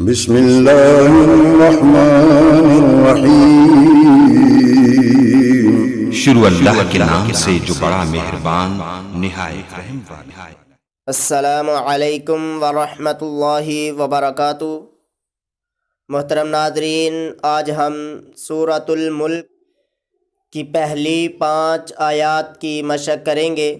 بسم الله الرحمن الرحیم۔ شروع اللہ کے نام سے جو بڑا مہربان نہایت رحم والا ہے۔ السلام علیکم ورحمۃ اللہ وبرکاتہ۔ محترم ناظرین، آج ہم سورۃ الملک کی پہلی 5 آیات کی مشق کریں گے۔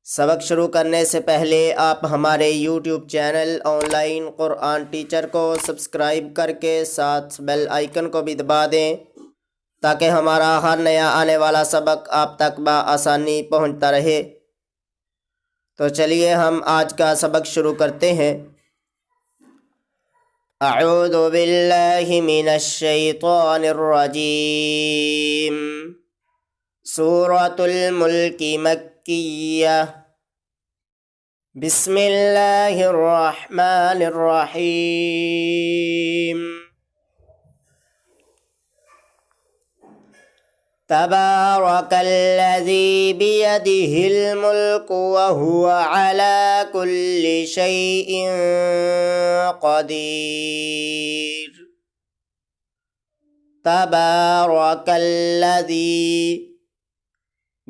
سبق شروع کرنے سے پہلے آپ ہمارے یوٹیوب چینل آن لائن قرآن ٹیچر کو سبسکرائب کر کے ساتھ بیل آئیکن کو بھی دبا دیں تاکہ ہمارا ہر نیا آنے والا سبق آپ تک بآسانی پہنچتا رہے۔ تو چلیے ہم آج کا سبق شروع کرتے ہیں۔ اعوذ باللہ من الشیطان الرجیم۔ سورۃ الملک مکیہ۔ بسم اللہ الرحمن الرحیم۔ تبارک الذی بیدہ الملک وہو علی کل شیء قدیر۔ تبارک الذی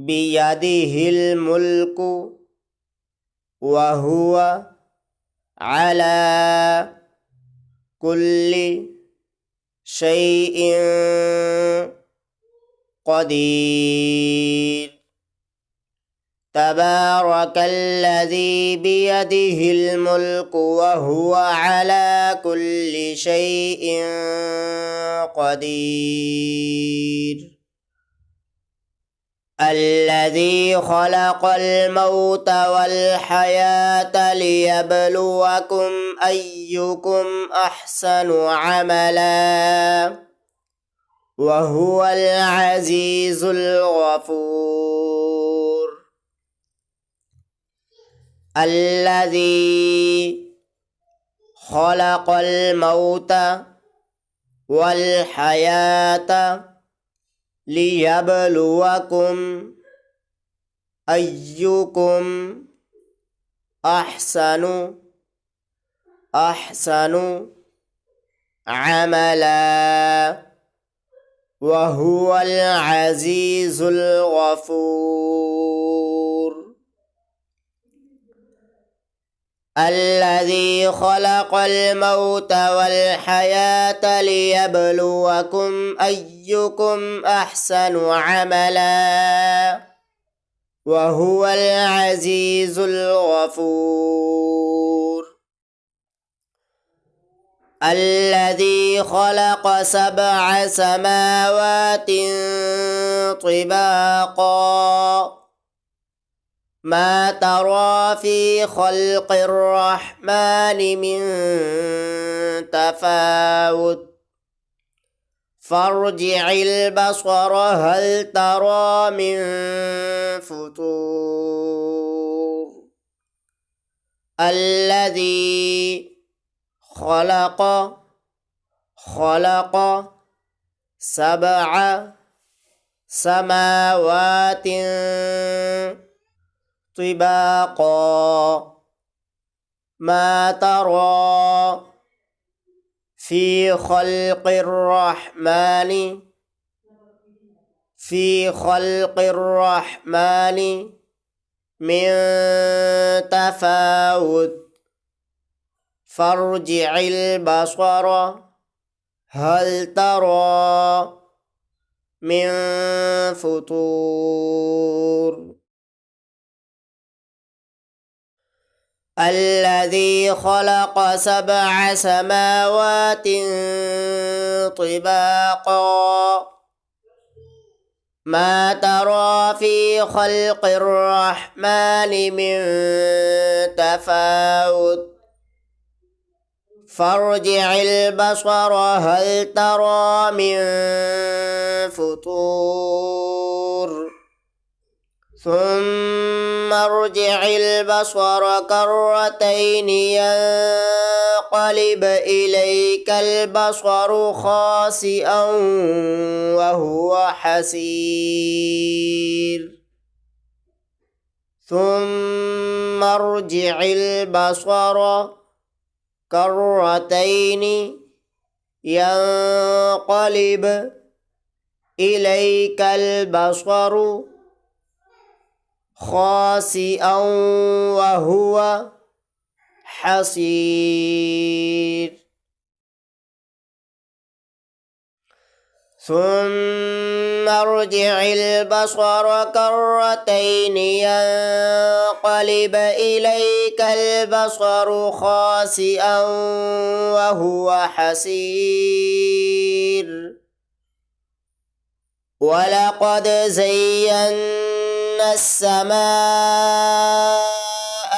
بیدہ الملک وہو علی کل شیء قدیر۔ تبارک الذی بیدہ الملک وہو علی کل شیء قدیر۔ الذي خلق الموت والحياة ليبلوكم أيكم أحسن عملا وهو العزيز الغفور۔ الذي خلق الموت والحياة لِيَبْلُوَكُمْ أَيُّكُمْ أَحْسَنُ عَمَلًا وَهُوَ الْعَزِيزُ الْغَفُورُ۔ الذي خلق الموت والحياة ليبلوكم أيكم أحسن عملا وهو العزيز الغفور۔ الذي خلق 7 سماوات طباقا ما ترى في خلق الرحمن من تفاوت فارجع البصر هل ترى من فطور۔ الذي خلق 7 سماوات طباقا ما ترى في خلق الرحمن من تفاوت فارجع البصر هل ترى من فطور۔ الذي خلق 7 سماوات طباقا ما ترى في خلق الرحمن من تفاوت فارجع البصر هل ترى من فطور ثم ارجع البصر كرتين ينقلب إليك البصر خاسئا وهو حسير ثم ارجع البصر كرتين ينقلب إليك البصر خاسئا وهو حسير ثم ارجع البصر كرتين ينقلب إليك البصر خاسئا وهو حسير ولقد زينا السماء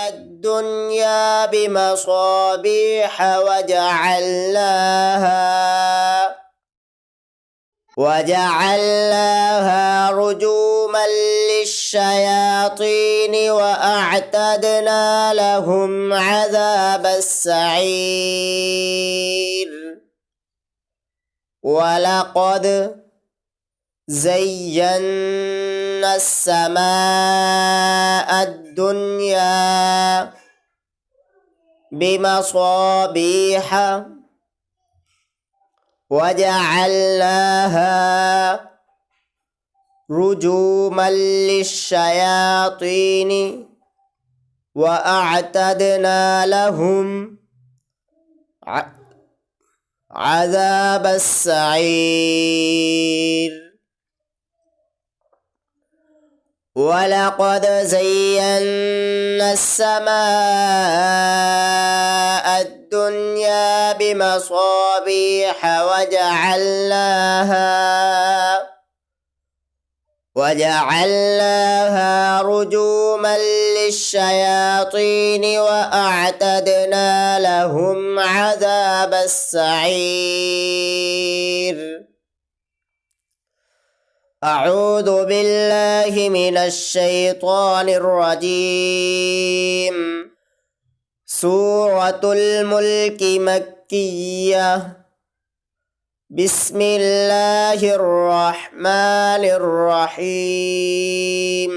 الدنيا بمصابيح وجعلناها رجوما للشياطين وأعتدنا لهم عذاب السعير ولقد زينا السماء الدنيا بمصابيح وجعلناها رجوما للشياطين وأعتدنا لهم عذاب السعير ولقد زينا السماء الدنيا بمصابيح وجعلناها رجوما للشياطين وأعتدنا لهم عذاب السعير أعوذ بالله من الشيطان الرجيم سورة الملك مكية بسم الله الرحمن الرحيم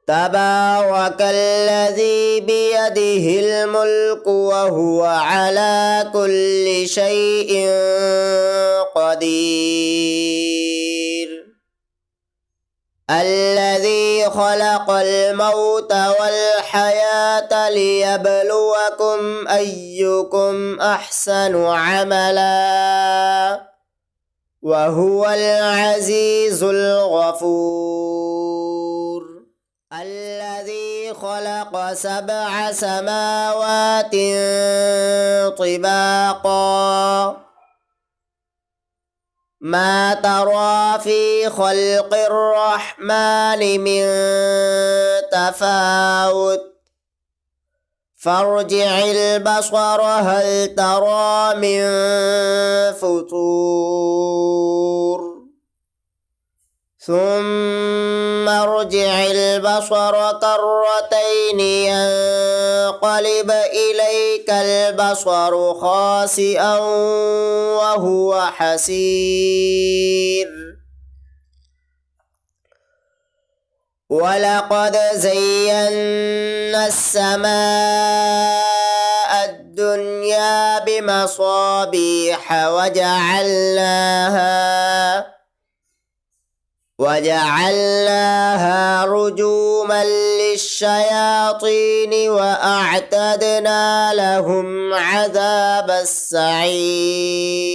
تبارك الذي بيده الملك وهو على كل شيء قدير الذي خلق الموت والحياة ليبلوكم أيكم أحسن عملا وهو العزيز الغفور الذي خلق 7 سماوات طباقا ما ترى في خلق الرحمن من تفاوت فارجع البصر هل ترى من فطور ثم ارجع البصر كرتين ينقلب إليك البصر خاسئا وهو حسير ولقد زينا السماء الدنيا بمصابيح وجعلناها رجوما للشياطين وأعتدنا لهم عذاب السعير